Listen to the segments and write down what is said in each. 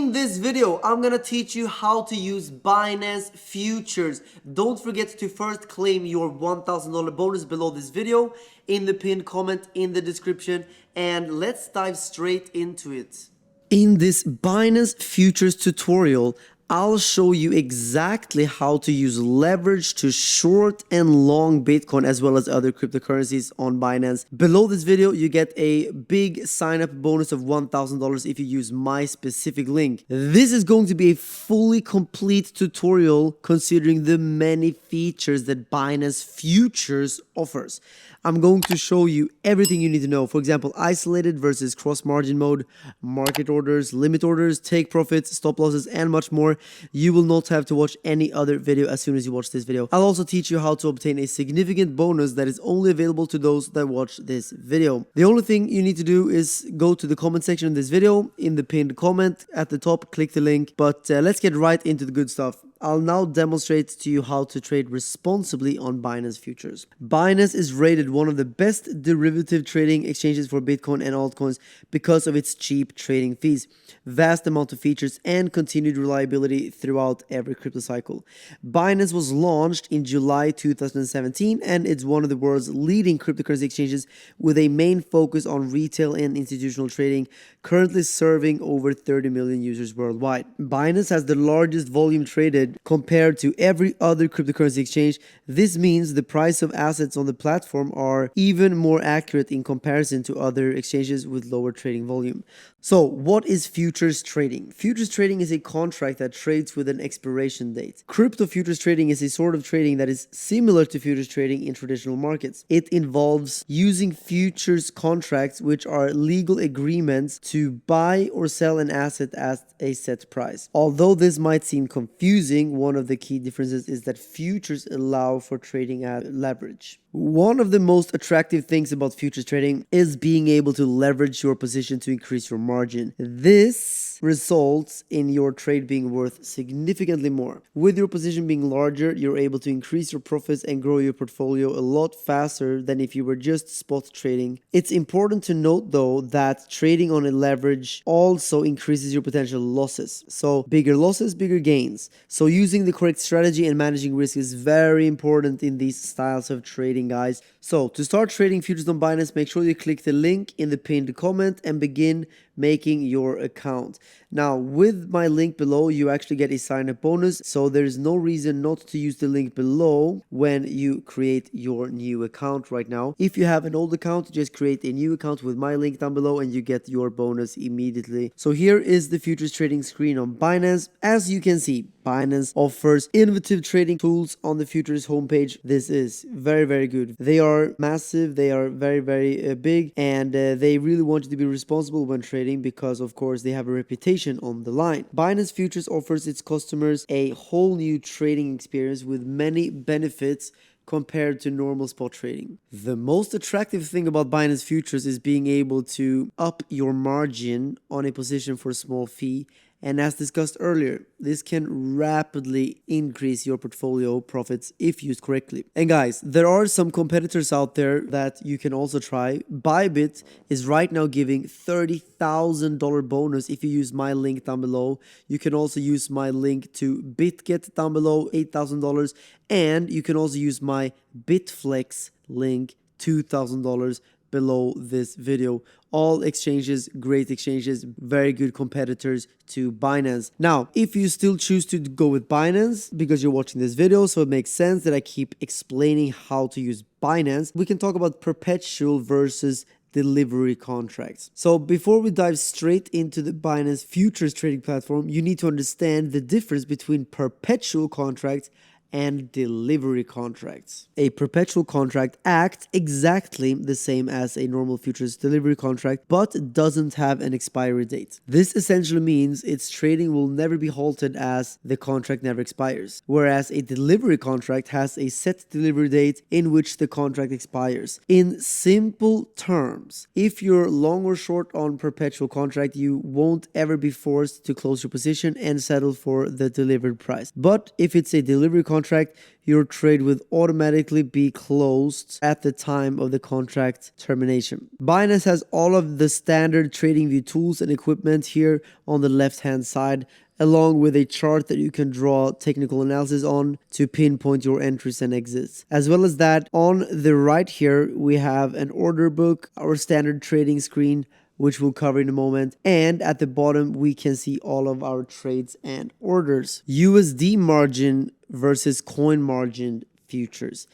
In this video, I'm gonna teach you how to use Binance Futures. Don't forget to first claim your $1,000 bonus below this video in the pinned comment in the description, and let's dive straight into it. In this Binance Futures tutorial, I'll show you exactly how to use leverage to short and long Bitcoin as well as other cryptocurrencies on Binance. Below this video, you get a big sign up bonus of $1,000 if you use my specific link. This is going to be a fully complete tutorial considering the many features that Binance Futures offers. I'm going to show you everything you need to know. For example, isolated versus cross margin mode, market orders, limit orders, take profits, stop losses, and much more. You will not have to watch any other video as soon as you watch this video. I'll also teach you how to obtain a significant bonus that is only available to those that watch this video. The only thing you need to do is go to the comment section of this video. In the pinned comment at the top, click the link. But let's get right into the good stuff. I'll now demonstrate to you how to trade responsibly on Binance Futures. Binance is rated one of the best derivative trading exchanges for Bitcoin and altcoins because of its cheap trading fees, vast amount of features, and continued reliability throughout every crypto cycle. Binance was launched in July 2017 and it's one of the world's leading cryptocurrency exchanges with a main focus on retail and institutional trading, currently serving over 30 million users worldwide. Binance has the largest volume traded compared to every other cryptocurrency exchange. This means the price of assets on the platform are even more accurate in comparison to other exchanges with lower trading volume. So, what is futures trading? Futures trading is a contract that trades with an expiration date. Crypto futures trading is a sort of trading that is similar to futures trading in traditional markets. It involves using futures contracts, which are legal agreements to buy or sell an asset at a set price. Although this might seem confusing, one of the key differences is that futures allow for trading at leverage. One of the most attractive things about futures trading is being able to leverage your position to increase your margin. This results in your trade being worth significantly more. With your position being larger, you're able to increase your profits and grow your portfolio a lot faster than if you were just spot trading. It's important to note though that trading on a leverage also increases your potential losses. So bigger losses, bigger gains. So using the correct strategy and managing risk is very important in these styles of trading, guys. So to start trading futures on Binance, make sure you click the link in the pinned comment and begin making your account. Now, with my link below, you actually get a sign-up bonus, so there's no reason not to use the link below when you create your new account right now. If you have an old account, just create a new account with my link down below and you get your bonus immediately. So here is the futures trading screen on Binance. As you can see, Binance offers innovative trading tools on the futures homepage. This is very, very good. They are massive, they are very, very big, and they really want you to be responsible when trading because, of course, they have a reputation on the line. Binance Futures offers its customers a whole new trading experience with many benefits compared to normal spot trading. The most attractive thing about Binance Futures is being able to up your margin on a position for a small fee. And as discussed earlier, this can rapidly increase your portfolio profits if used correctly. And guys, there are some competitors out there that you can also try. Bybit is right now giving $30,000 bonus if you use my link down below. You can also use my link to BitGet down below, $8,000. And you can also use my Bitflex link, $2,000 below this video. All exchanges, great exchanges, very good competitors to Binance. Now, if you still choose to go with Binance because you're watching this video, so it makes sense that I keep explaining how to use Binance, we can talk about perpetual versus delivery contracts. So before we dive straight into the Binance Futures trading platform, you need to understand the difference between perpetual contracts and delivery contracts. A perpetual contract acts exactly the same as a normal futures delivery contract, but doesn't have an expiry date. This essentially means its trading will never be halted as the contract never expires, whereas a delivery contract has a set delivery date in which the contract expires. In simple terms, if you're long or short on perpetual contract, you won't ever be forced to close your position and settle for the delivered price. But if it's a delivery contract, contract, your trade would automatically be closed at the time of the contract termination. Binance has all of the standard TradingView tools and equipment here on the left hand side, along with a chart that you can draw technical analysis on to pinpoint your entries and exits. As well as that, on the right here, we have an order book, our standard trading screen, which we'll cover in a moment. And at the bottom, we can see all of our trades and orders. USD margin versus coin margin futures.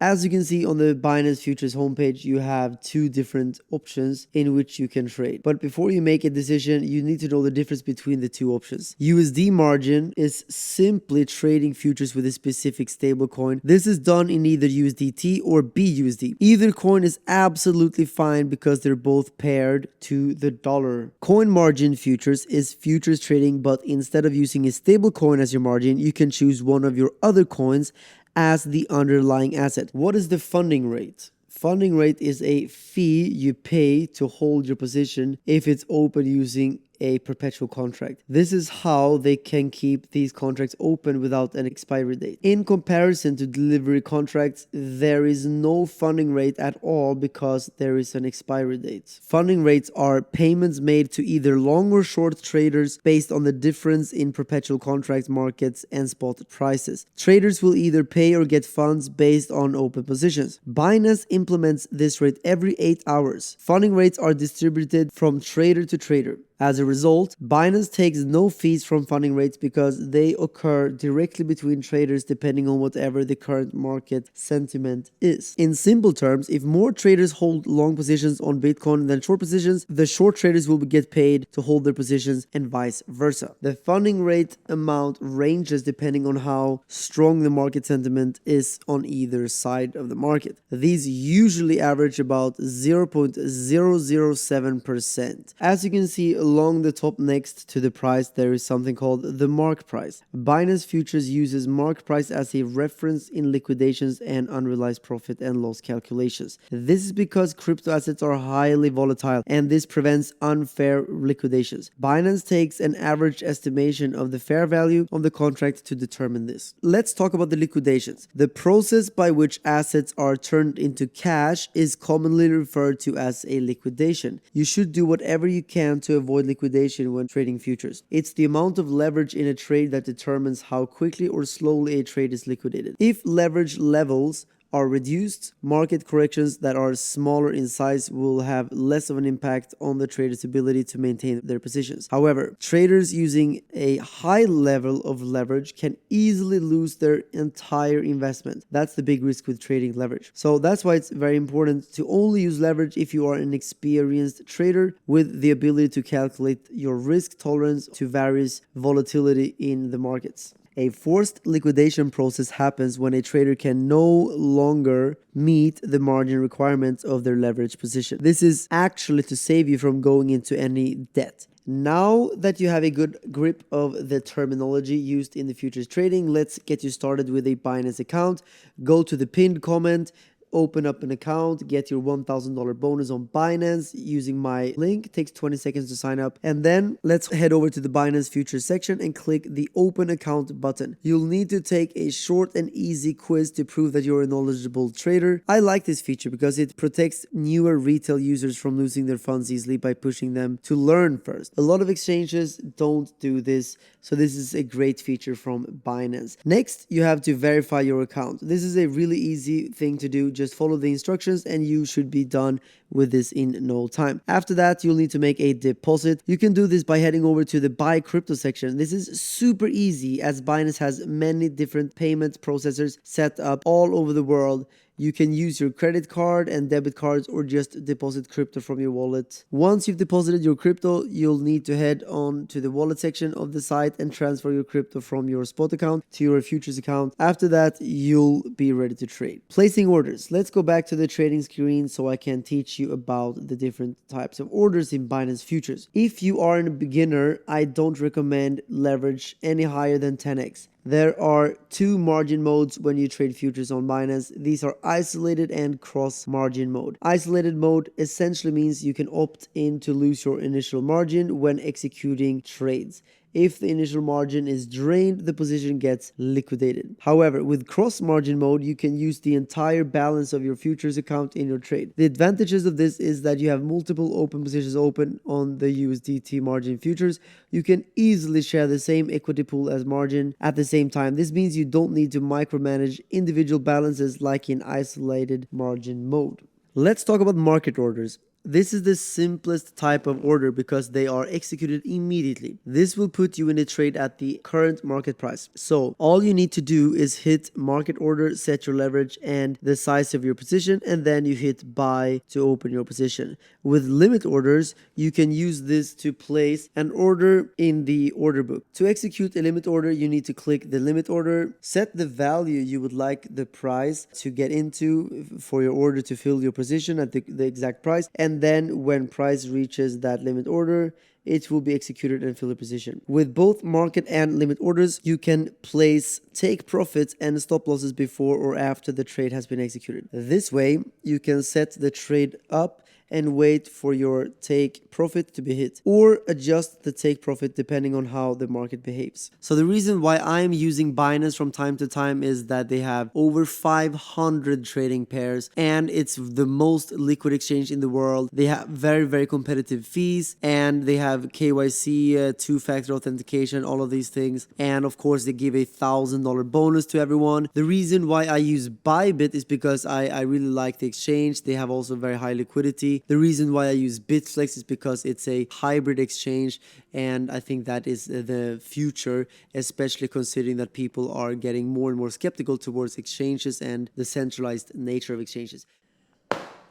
As you can see on the Binance Futures homepage, you have two different options in which you can trade. But before you make a decision, you need to know the difference between the two options. USD margin is simply trading futures with a specific stablecoin. This is done in either USDT or BUSD. Either coin is absolutely fine because they're both paired to the dollar. Coin margin futures is futures trading, but instead of using a stablecoin as your margin, you can choose one of your other coins as the underlying asset. What is the funding rate? Funding rate is a fee you pay to hold your position if it's open using a perpetual contract. This is how they can keep these contracts open without an expiry date. In comparison to delivery contracts, there is no funding rate at all because there is an expiry date. Funding rates are payments made to either long or short traders based on the difference in perpetual contract markets and spot prices. Traders will either pay or get funds based on open positions. Binance implements this rate every 8 hours. Funding rates are distributed from trader to trader. As a result, Binance takes no fees from funding rates because they occur directly between traders depending on whatever the current market sentiment is. In simple terms, if more traders hold long positions on Bitcoin than short positions, the short traders will get paid to hold their positions and vice versa. The funding rate amount ranges depending on how strong the market sentiment is on either side of the market. These usually average about 0.007%. As you can see, along the top next to the price, there is something called the mark price. Binance Futures uses mark price as a reference in liquidations and unrealized profit and loss calculations. This is because crypto assets are highly volatile and this prevents unfair liquidations. Binance takes an average estimation of the fair value of the contract to determine this. Let's talk about the liquidations. The process by which assets are turned into cash is commonly referred to as a liquidation. You should do whatever you can to avoid liquidation when trading futures. It's the amount of leverage in a trade that determines how quickly or slowly a trade is liquidated. If leverage levels are reduced, market corrections that are smaller in size will have less of an impact on the trader's ability to maintain their positions. However, traders using a high level of leverage can easily lose their entire investment. That's the big risk with trading leverage. So that's why it's very important to only use leverage if you are an experienced trader with the ability to calculate your risk tolerance to various volatility in the markets. A forced liquidation process happens when a trader can no longer meet the margin requirements of their leverage position. This is actually to save you from going into any debt. Now that you have a good grip of the terminology used in the futures trading, let's get you started with a Binance account. Go to the pinned comment, open up an account, get your $1,000 bonus on Binance using my link. It takes 20 seconds to sign up. And then let's head over to the Binance Futures section and click the Open Account button. You'll need to take a short and easy quiz to prove that you're a knowledgeable trader. I like this feature because it protects newer retail users from losing their funds easily by pushing them to learn first. A lot of exchanges don't do this, so this is a great feature from Binance. Next, you have to verify your account. This is a really easy thing to do. Just follow the instructions and you should be done with this in no time. After that, you'll need to make a deposit. You can do this by heading over to the Buy Crypto section. This is super easy as Binance has many different payment processors set up all over the world. You can use your credit card and debit cards or just deposit crypto from your wallet. Once you've deposited your crypto, you'll need to head on to the wallet section of the site and transfer your crypto from your spot account to your futures account. After that, you'll be ready to trade. Placing orders. Let's go back to the trading screen so I can teach you about the different types of orders in Binance Futures. If you are a beginner, I don't recommend leverage any higher than 10x. There are two margin modes when you trade futures on Binance. These are isolated and cross margin mode. Isolated mode essentially means you can opt in to lose your initial margin when executing trades. If the initial margin is drained, the position gets liquidated. However, with cross margin mode, you can use the entire balance of your futures account in your trade. The advantages of this is that you have multiple open positions open on the USDT margin futures. You can easily share the same equity pool as margin at the same time. This means you don't need to micromanage individual balances like in isolated margin mode. Let's talk about market orders. This is the simplest type of order because they are executed immediately. This will put you in a trade at the current market price. So all you need to do is hit market order, set your leverage and the size of your position, and then you hit buy to open your position. With limit orders, you can use this to place an order in the order book. To execute a limit order, you need to click the limit order, set the value you would like the price to get into for your order to fill your position at the exact price, and then when price reaches that limit order, it will be executed and fill the position. With both market and limit orders, you can place take profits and stop losses before or after the trade has been executed. This way, you can set the trade up and wait for your take profit to be hit, or adjust the take profit depending on how the market behaves. So the reason why I'm using Binance from time to time is that they have over 500 trading pairs and it's the most liquid exchange in the world. They have very competitive fees, and they have KYC, two-factor authentication, all of these things, and of course they give a $1,000 bonus to everyone. The reason why I use Bybit is because I really like the exchange. They have also very high liquidity. The reason why I use Bitflex is because it's a hybrid exchange, and I think that is the future, especially considering that people are getting more and more skeptical towards exchanges and the centralized nature of exchanges.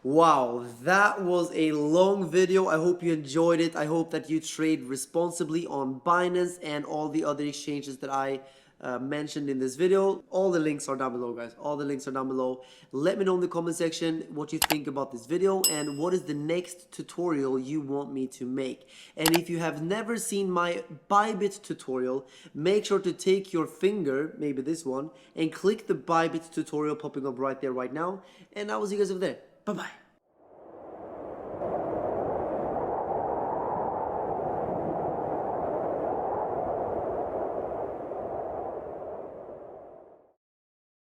Wow, that was a long video. I hope you enjoyed it. I hope that you trade responsibly on Binance and all the other exchanges that I mentioned in this video. All the links are down below, guys. All the links are down below. Let me know in the comment section what you think about this video and what is the next tutorial you want me to make. And if you have never seen my Bybit tutorial, make sure to take your finger, maybe this one, and click the Bybit tutorial popping up right there right now. And I will see you guys over there. Bye-bye.